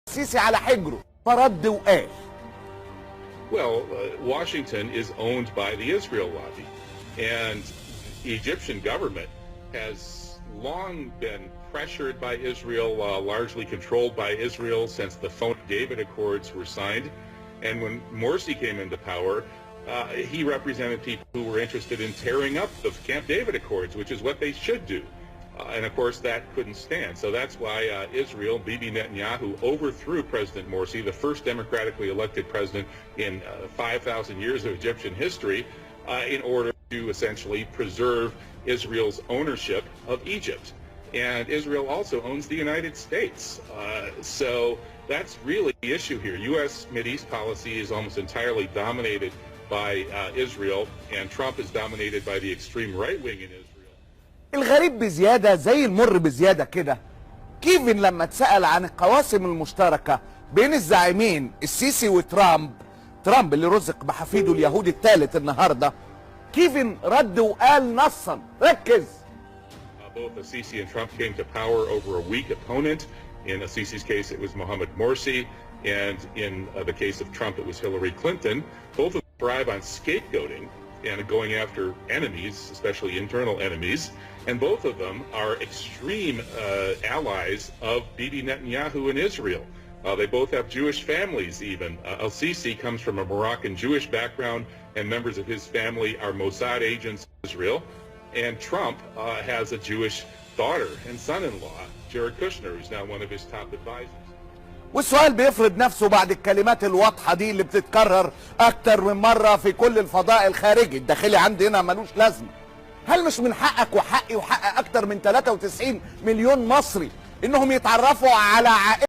السيسي على حجره فرد وقال. Well, Washington is owned by the Israel lobby, and the Egyptian government has long been pressured by Israel, largely controlled by Israel since the Camp David Accords were signed. And when Morsi came into power, he represented people who were interested in tearing up the Camp David Accords, which is what they should do. And of course, that couldn't stand. So that's why Israel, Bibi Netanyahu, overthrew President Morsi, the first democratically elected president in 5,000 years of Egyptian history, in order to essentially preserve Israel's ownership of Egypt. And Israel also owns the United States. So that's really the issue here. U.S. Mideast policy is almost entirely dominated by Israel, and Trump is dominated by the extreme right wing in Israel. الغريب بزيادة زي المر بزيادة كده، كيفن لما اتسأل عن القواسم المشتركة بين الزعيمين السيسي وترامب، ترامب اللي رزق بحفيده اليهودي الثالث النهارده، كيفن رد وقال نصا، ركز. Both Assisi and Trump came to power over a weak opponent. In Assisi's case, it was Mohamed Morsi, and in the case of Trump, it was Hillary Clinton. Both of them thrive on scapegoating and going after enemies, especially internal enemies. And both of them are extreme allies of Bibi Netanyahu in Israel. They both have Jewish families even. Al-Sisi comes from a Moroccan Jewish background, and members of his family are Mossad agents in Israel. And Trump has a Jewish daughter and son-in-law, Jared Kushner, who's now one of his top advisors. والسؤال بيفرض نفسه بعد الكلمات الواضحة دي اللي بتتكرر أكتر من مرة في كل الفضاء الخارجي، الداخلي عندي هنا ملوش لازمة. هل مش من حقك وحقي وحق أكتر من 93 مليون مصري إنهم يتعرفوا على عائلة